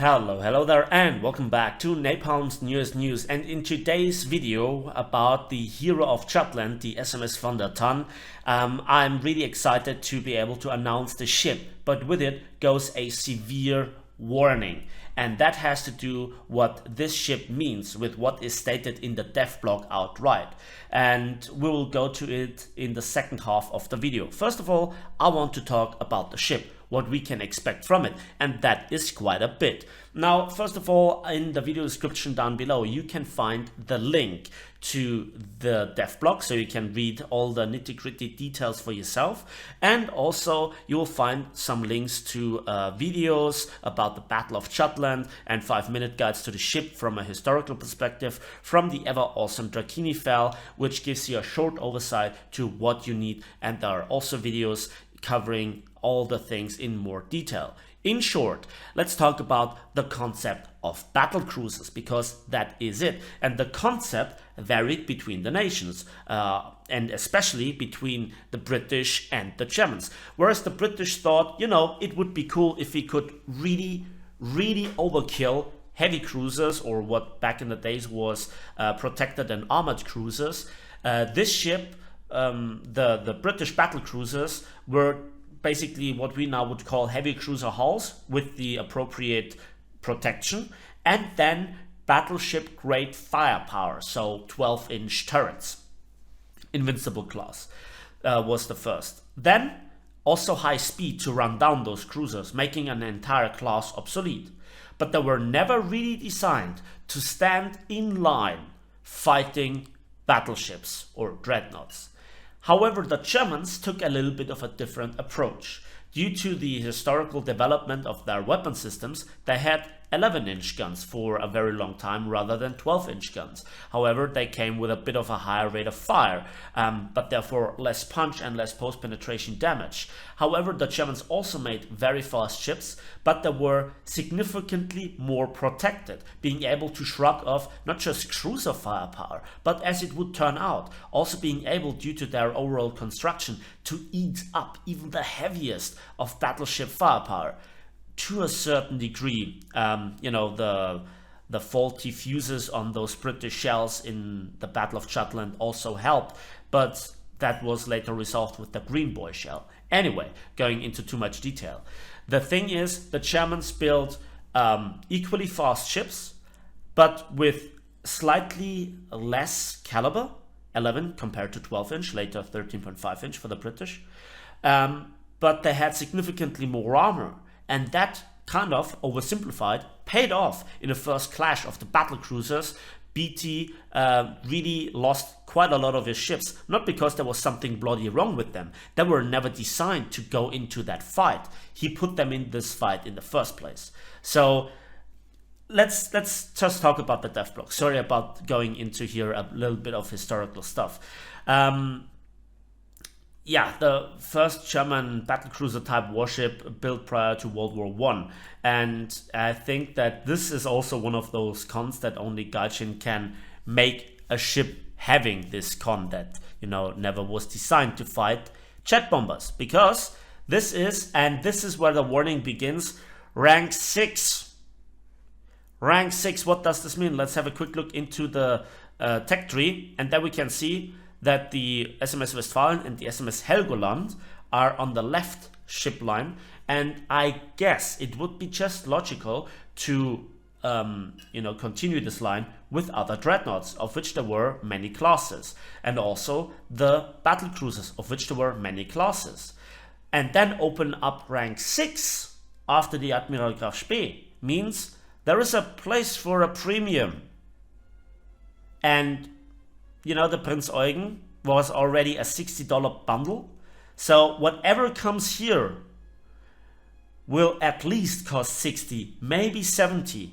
Hello there, and welcome back to Napalm's newest news. And in today's video about the hero of Jutland, the SMS founder Tann, I'm really excited to be able to announce the ship, but with it goes a severe warning. And that has to do what this ship means with what is stated in the dev blog outright. And we will go to it in the second half of the video. First of all, I want to talk about the ship, what we can expect from it, and that is quite a bit. Now, first of all, in the video description down below, you can find the link to the dev blog, so you can read all the nitty-gritty details for yourself, and also you will find some links to videos about the Battle of Jutland and 5-minute guides to the ship from a historical perspective from the ever awesome Drachinifel, which gives you a short oversight to what you need, and there are also videos covering all the things in more detail. In short, let's talk about the concept of battle cruisers, because that is it. And the concept varied between the nations, and especially between the British and the Germans. Whereas the British thought, it would be cool if we could really overkill heavy cruisers, or what back in the days was protected and armored cruisers. This ship, the British battle cruisers, were basically what we now would call heavy cruiser hulls with the appropriate protection, and then battleship grade firepower, so 12-inch turrets. Invincible class was the first. Then also high speed to run down those cruisers, making an entire class obsolete. But they were never really designed to stand in line fighting battleships or dreadnoughts. However, the Germans took a little bit of a different approach. Due to the historical development of their weapon systems, they had 11-inch guns for a very long time rather than 12-inch guns. However, they came with a bit of a higher rate of fire, but therefore less punch and less post-penetration damage. However, the Germans also made very fast ships, but they were significantly more protected, being able to shrug off not just cruiser firepower, but as it would turn out, also being able, due to their overall construction, to eat up even the heaviest of battleship firepower. To a certain degree, the faulty fuses on those British shells in the Battle of Jutland also helped, but that was later resolved with the Green Boy shell. Anyway, going into too much detail. The thing is, the Germans built equally fast ships, but with slightly less caliber, 11 compared to 12-inch, later 13.5-inch for the British, but they had significantly more armor. And that, kind of oversimplified, paid off in the first clash of the battle cruisers. BT really lost quite a lot of his ships, not because there was something bloody wrong with them. They were never designed to go into that fight. He put them in this fight in the first place. So let's just talk about the dev blog. Sorry about going into here a little bit of historical stuff. Yeah, the first German battlecruiser type warship built prior to World War I. And I think that this is also one of those cons that only Gaijin can make a ship having this con that, never was designed to fight jet bombers. Because this is where the warning begins, rank 6. Rank 6, what does this mean? Let's have a quick look into the tech tree, and there we can see that the SMS Westfalen and the SMS Helgoland are on the left ship line, and I guess it would be just logical to continue this line with other dreadnoughts, of which there were many classes, and also the battle cruisers, of which there were many classes. And then open up rank 6 after the Admiral Graf Spee means there is a place for a premium. And the Prinz Eugen was already a $60 bundle. So whatever comes here will at least cost 60, maybe 70.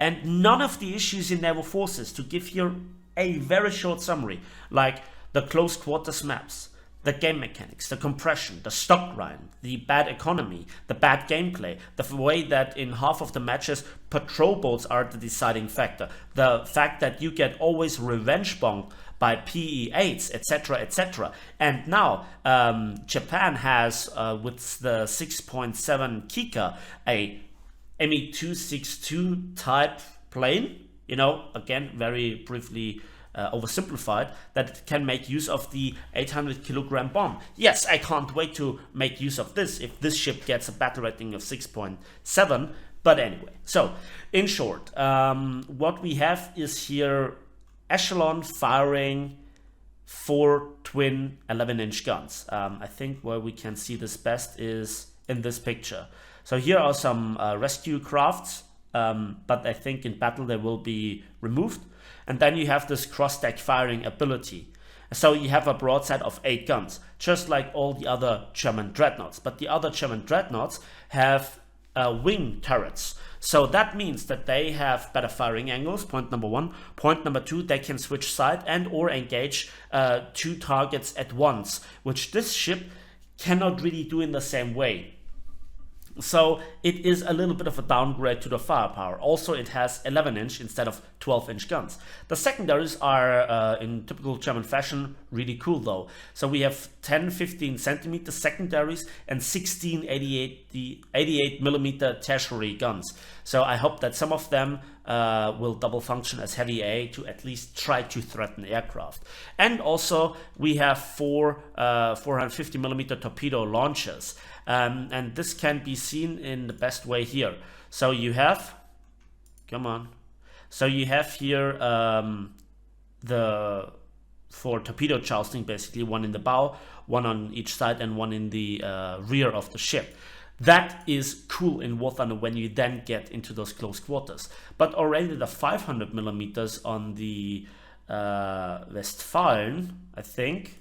And none of the issues in naval forces, to give here a very short summary, like the close quarters maps, the game mechanics, the compression, the stock grind, the bad economy, the bad gameplay, the way that in half of the matches patrol boats are the deciding factor, the fact that you get always revenge bombed by PE8s, etc., etc. And now Japan has, with the 6.7 Kika, a Me-262 type plane, you know, again, very briefly oversimplified, that it can make use of the 800-kilogram bomb. Yes, I can't wait to make use of this if this ship gets a battle rating of 6.7. But anyway, so in short, what we have is here echelon firing 4 twin 11-inch guns. I think where we can see this best is in this picture. So here are some rescue crafts, but I think in battle they will be removed. And then you have this cross-stack firing ability. So you have a broadside of 8 guns, just like all the other German dreadnoughts. But the other German dreadnoughts have wing turrets. So that means that they have better firing angles, point number 1. Point number 2, they can switch side and or engage 2 targets at once, which this ship cannot really do in the same way. So it is a little bit of a downgrade to the firepower. Also, it has 11-inch instead of 12-inch guns. The secondaries are, in typical German fashion, really cool though. So we have 10-15 centimeter secondaries and 16 88 millimeter tertiary guns. So I hope that some of them will double function as heavy A to at least try to threaten aircraft. And also we have 4 450 millimeter torpedo launchers. And this can be seen in the best way here. So you have, so you have here the 4 torpedo jousting, basically one in the bow, one on each side, and one in the rear of the ship. That is cool in War Thunder when you then get into those close quarters. But already the 500 millimeters on the Westfalen, I think,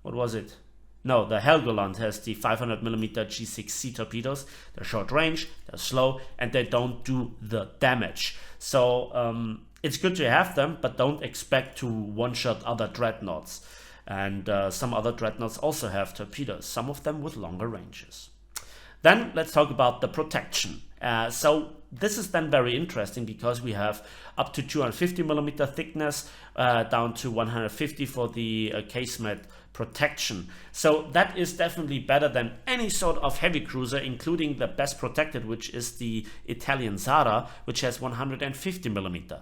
what was it? No, the Helgoland has the 500mm G6C torpedoes. They're short range, they're slow, and they don't do the damage. So it's good to have them, but don't expect to one-shot other dreadnoughts. And some other dreadnoughts also have torpedoes, some of them with longer ranges. Then let's talk about the protection. So this is then very interesting because we have up to 250mm thickness down to 150 for the casemate protection. So that is definitely better than any sort of heavy cruiser, including the best protected, which is the Italian Zara, which has 150mm.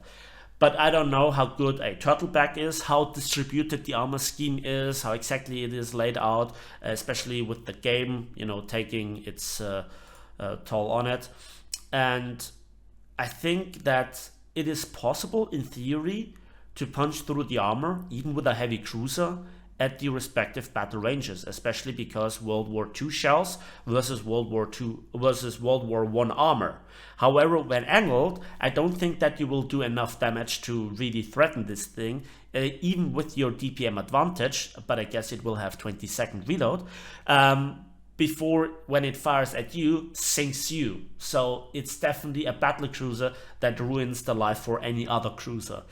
But I don't know how good a turtleback is, how distributed the armor scheme is, how exactly it is laid out, especially with the game, you know, taking its toll on it. And I think that it is possible, in theory, to punch through the armor, even with a heavy cruiser, at the respective battle ranges, especially because World War II shells versus World War I armor. However, when angled, I don't think that you will do enough damage to really threaten this thing, even with your DPM advantage, but I guess it will have 20-second reload, before when it fires at you, sinks you. So it's definitely a battle cruiser that ruins the life for any other cruiser.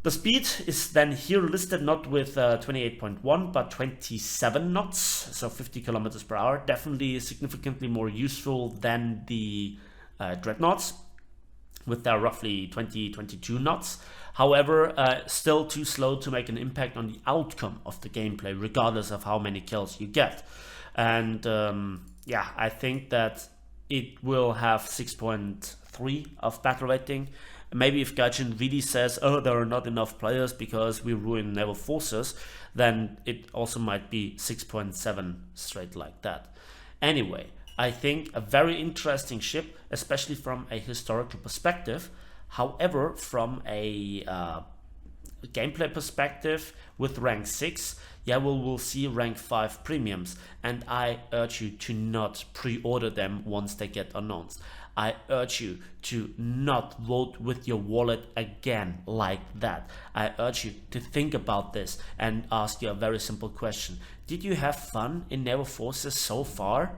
The speed is then here listed not with 28.1 but 27 knots, so 50 kilometers per hour. Definitely significantly more useful than the dreadnoughts with their roughly 22 knots. However, still too slow to make an impact on the outcome of the gameplay, regardless of how many kills you get. And yeah, I think that it will have 6.3 of battle rating. Maybe if Gaijin really says, oh, there are not enough players because we ruin naval forces, then it also might be 6.7 straight like that. Anyway, I think a very interesting ship, especially from a historical perspective. However, from a gameplay perspective with rank 6, yeah, we'll see rank 5 premiums, and I urge you to not pre-order them once they get announced. I urge you to not vote with your wallet again like that. I urge you to think about this and ask you a very simple question. Did you have fun in naval forces so far?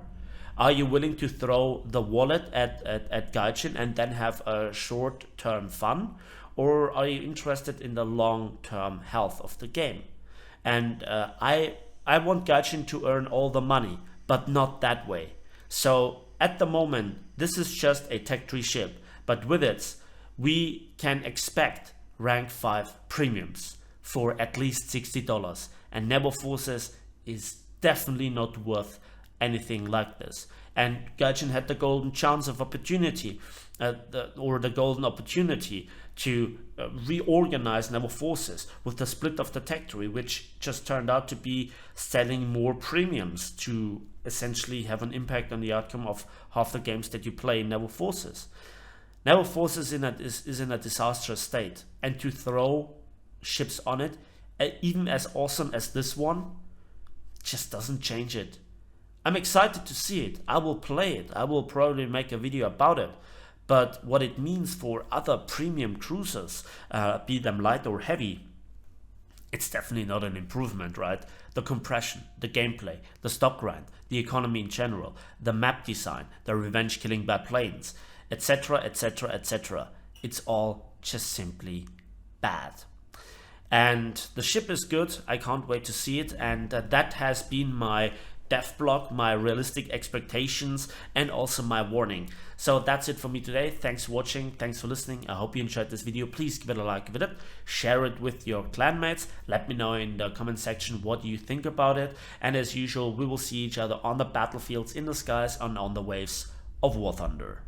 Are you willing to throw the wallet at Gaijin and then have a short-term fun? Or are you interested in the long-term health of the game? And I want Gaijin to earn all the money, but not that way. So at the moment, this is just a Tech 3 ship, but with it, we can expect rank 5 premiums for at least $60. And Naval Forces is definitely not worth anything like this. And Gaijin had the golden chance of opportunity, the golden opportunity to reorganize naval forces with the split of the territory, which just turned out to be selling more premiums to essentially have an impact on the outcome of half the games that you play in naval forces. Naval forces is in a disastrous state, and to throw ships on it, even as awesome as this one, just doesn't change it. I'm excited to see it. I will play it. I will probably make a video about it. But what it means for other premium cruisers, be them light or heavy, it's definitely not an improvement, right? The compression, the gameplay, the stock grind, the economy in general, the map design, the revenge killing by planes, etc, etc, etc. It's all just simply bad. And the ship is good. I can't wait to see it. And that has been my dev blog, my realistic expectations, and also my warning. So that's it for me today. Thanks for watching. Thanks for listening. I hope you enjoyed this video. Please give it a like, give it up, share it with your clanmates. Let me know in the comment section what you think about it. And as usual, we will see each other on the battlefields, in the skies, and on the waves of War Thunder.